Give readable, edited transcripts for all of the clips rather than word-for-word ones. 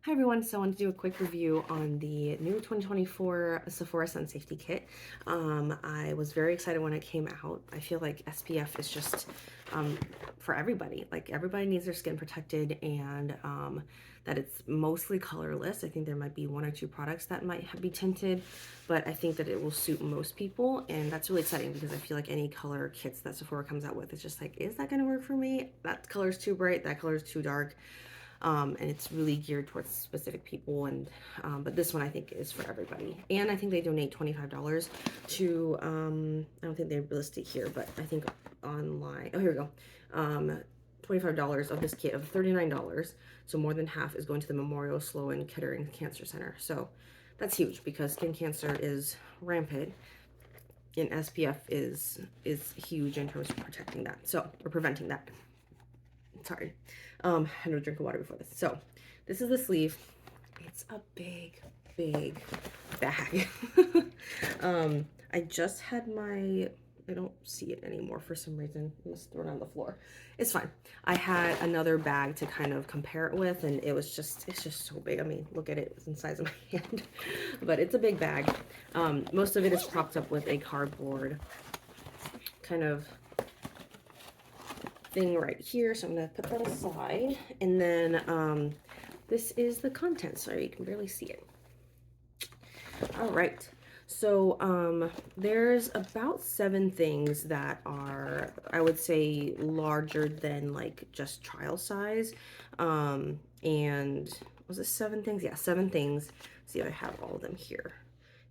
Hi everyone, so I wanted to do a quick review on the new 2024 Sephora Sun Safety Kit. I was very excited when it came out. I feel like SPF is just for everybody. Like everybody needs their skin protected, and that it's mostly colorless. I think there might be one or two products that might be tinted, but I think that it will suit most people, and that's really exciting because I feel like any color kits that Sephora comes out with, it's just like, is that going to work for me? That color's too bright, that color's too dark. And it's really geared towards specific people, and but this one I think is for everybody. And I think they donate $25 to I don't think they list it here, but I think online, oh here we go, $25 of this kit of $39, so more than half is going to the Memorial Sloan Kettering Cancer Center. So that's huge because skin cancer is rampant, and SPF is huge in terms of protecting that, so, or preventing that. Sorry, I had a drink of water before this. So this is the sleeve. It's a big bag. I just had my, I don't see it anymore for some reason. I must throw it on the floor. It's fine. I had another bag to kind of compare it with, and it's just so big. I mean, look at it, it's the size of my hand. But it's a big bag. Most of it is propped up with a cardboard kind of thing right here, so I'm going to put that aside. And then this is the content. Sorry, you can barely see it. All right, so there's about 7 things that are, I would say, larger than like just trial size. And was it 7 things? Yeah, 7 things. Let's see if I have all of them here.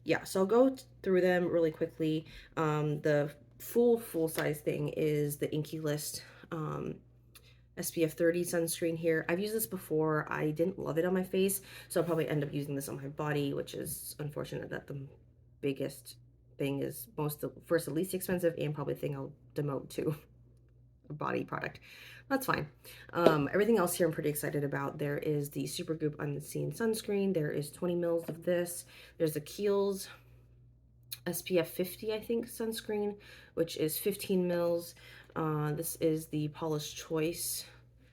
Yeah, so I'll go through them really quickly. The full size thing is the INKEY List SPF 30 sunscreen here. I've used this before. I didn't love it on my face, so I'll probably end up using this on my body, which is unfortunate that the biggest thing is first the least expensive, and probably the thing I'll demote to a body product. That's fine. Everything else here I'm pretty excited about. There is the Supergoop Unseen Sunscreen. There is 20 mils of this. There's the Kiehl's SPF 50, I think, sunscreen, which is 15 mils. This is the Paula's Choice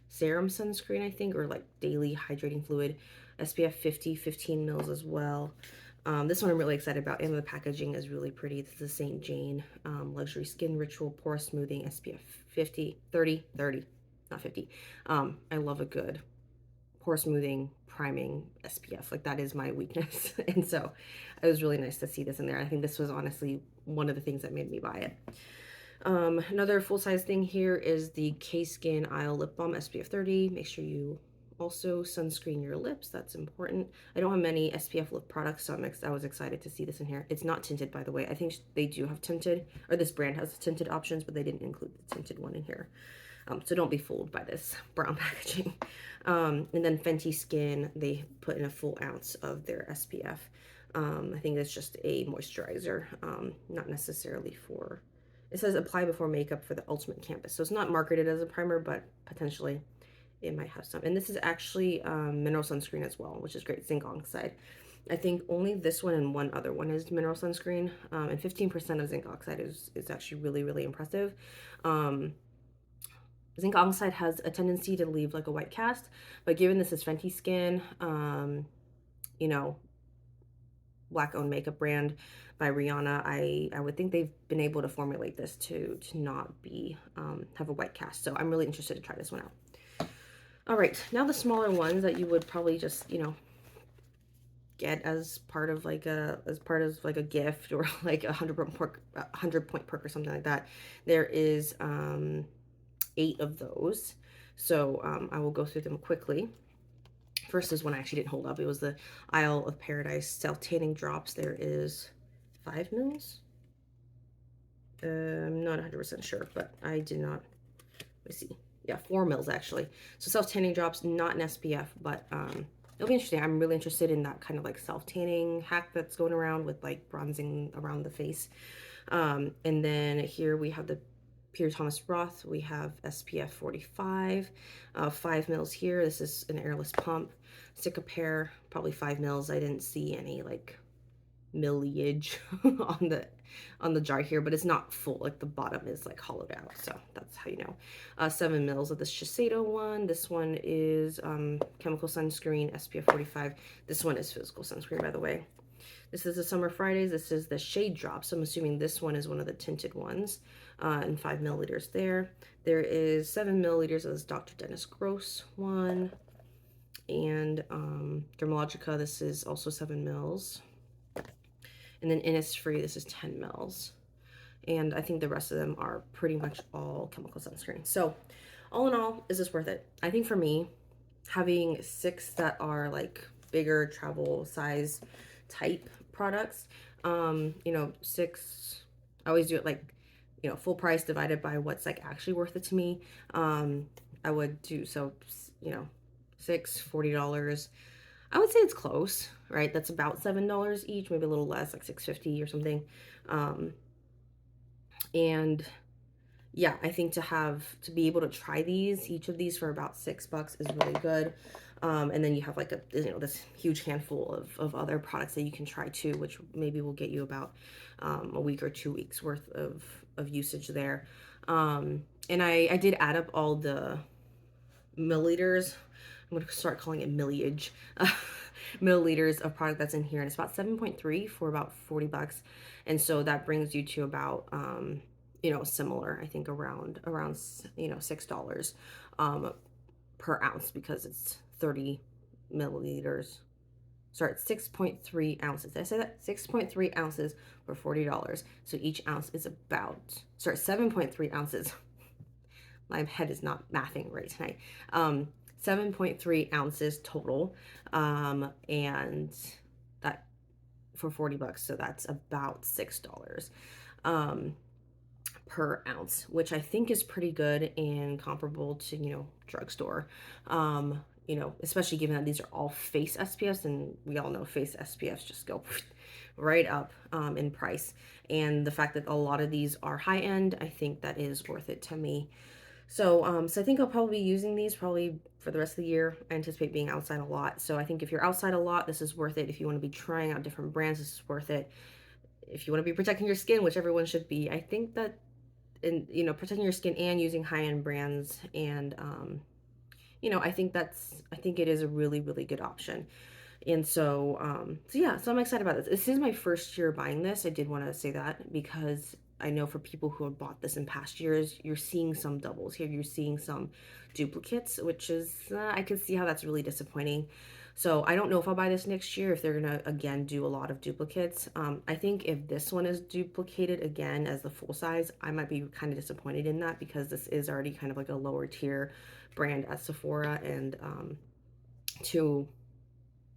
Serum sunscreen, I think, or like daily hydrating fluid, SPF 50, 15 mils as well. This one I'm really excited about, and the packaging is really pretty. This is the St. Jane Luxury Skin Ritual Pore Smoothing SPF 50, 30, not 50. I love a good pore smoothing, priming SPF. Like, that is my weakness. And so it was really nice to see this in there. I think this was honestly one of the things that made me buy it. Another full-size thing here is the K-Skin Isle Lip Balm SPF 30. Make sure you also sunscreen your lips. That's important. I don't have many SPF lip products, so I was excited to see this in here. It's not tinted, by the way. I think they do have tinted, or this brand has tinted options, but they didn't include the tinted one in here. So don't be fooled by this brown packaging. And then Fenty Skin, they put in a full ounce of their SPF. I think it's just a moisturizer, not necessarily for, it says apply before makeup for the ultimate canvas. So it's not marketed as a primer, but potentially it might have some. And this is actually mineral sunscreen as well, which is great, zinc oxide. I think only this one and one other one is mineral sunscreen, and 15% of zinc oxide is actually really impressive. Zinc oxide has a tendency to leave like a white cast, but given this is Fenty Skin, you know, Black-owned makeup brand by Rihanna, I would think they've been able to formulate this to not be have a white cast. So I'm really interested to try this one out. All right, now the smaller ones that you would probably just, you know, get as part of like a gift, or like a 100-point perk or something like that. There is 8 of those. So I will go through them quickly. First is one I actually didn't hold up. It was the Isle of Paradise Self-Tanning Drops. There is 5 mils. I'm not 100% sure, but I did not, let me see. Yeah, 4 mils actually. So self-tanning drops, not an SPF, but it'll be interesting. I'm really interested in that kind of like self-tanning hack that's going around with like bronzing around the face. And then here we have the Pure Thomas Roth. We have SPF 45, 5 mils here. This is an airless pump. Stick a pair, probably 5 mils. I didn't see any like millage on the jar here, but it's not full. Like the bottom is like hollowed out, so that's how you know. 7 mils of the Shiseido one. This one is chemical sunscreen, SPF 45. This one is physical sunscreen, by the way. This is the Summer Fridays. This is the Shade Drop, so I'm assuming this one is one of the tinted ones, and 5 milliliters there. There is 7 milliliters of this Dr. Dennis Gross one, and Dermalogica, this is also 7 mils. And then Innisfree, this is 10 mils. And I think the rest of them are pretty much all chemical sunscreen. So all in all, is this worth it? I think for me, having 6 that are like bigger travel size type products, you know, 6, I always do it like, you know, full price divided by what's like actually worth it to me. I would do, so, you know, 6, $40. I would say it's close, right? That's about $7 each, maybe a little less, like $6.50 or something. And yeah, I think to be able to try each of these for about $6 is really good. And then you have like this huge handful of other products that you can try too, which maybe will get you about a week or 2 weeks worth of usage there. And I did add up all the milliliters. I'm going to start calling it millage. Milliliters of product that's in here, and it's about 7.3 for about $40. And so that brings you to about you know, similar, I think around you know, $6 per ounce, because it's 30 milliliters. Sorry, it's 6.3 ounces. Did I say that? 6.3 ounces for $40. So each ounce is about, sorry, 7.3 ounces. My head is not mathing right tonight. 7.3 ounces total, and that for $40, so that's about $6 per ounce, which I think is pretty good and comparable to, you know, drugstore. You know, especially given that these are all face SPFs, and we all know face SPFs just go right up in price. And the fact that a lot of these are high end, I think that is worth it to me. So, so I think I'll probably be using these probably for the rest of the year. I anticipate being outside a lot. So I think if you're outside a lot, this is worth it. If you want to be trying out different brands, this is worth it. If you want to be protecting your skin, which everyone should be, I think that, you know, protecting your skin and using high-end brands, and you know, I think it is a really, really good option. And so, so yeah, so I'm excited about this. This is my first year buying this. I did want to say that, because I know for people who have bought this in past years, you're seeing some doubles here. You're seeing some duplicates, which is, I can see how that's really disappointing. So I don't know if I'll buy this next year, if they're going to, again, do a lot of duplicates. I think if this one is duplicated again as the full size, I might be kind of disappointed in that, because this is already kind of like a lower tier brand at Sephora, and to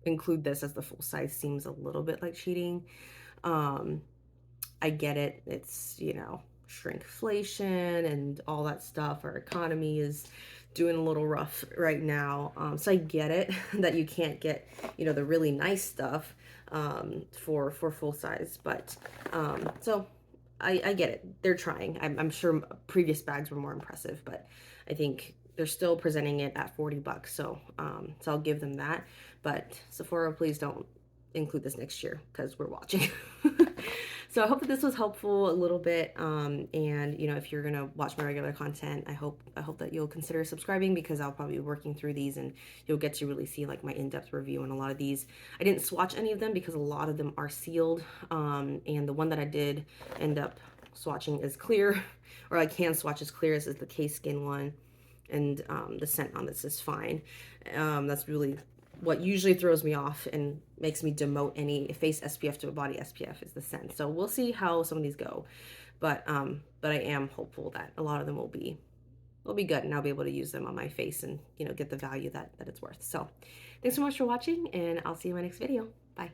include this as the full size seems a little bit like cheating. I get it. It's, you know, shrinkflation and all that stuff. Our economy is doing a little rough right now. So I get it that you can't get, you know, the really nice stuff for full size. But so I get it. They're trying. I'm sure previous bags were more impressive, but I think they're still presenting it at $40. So so I'll give them that. But Sephora, please don't include this next year, because we're watching. So I hope that this was helpful a little bit, and you know, if you're gonna watch my regular content, I hope that you'll consider subscribing, because I'll probably be working through these, and you'll get to really see like my in-depth review on a lot of these. I didn't swatch any of them because a lot of them are sealed, and the one that I did end up swatching is clear, or I can swatch as clear. This is the K-Skin one, and the scent on this is fine. That's really what usually throws me off and makes me demote any face SPF to a body SPF, is the scent. So we'll see how some of these go, but I am hopeful that a lot of them will be good, and I'll be able to use them on my face and, you know, get the value that it's worth. So thanks so much for watching, and I'll see you in my next video. Bye.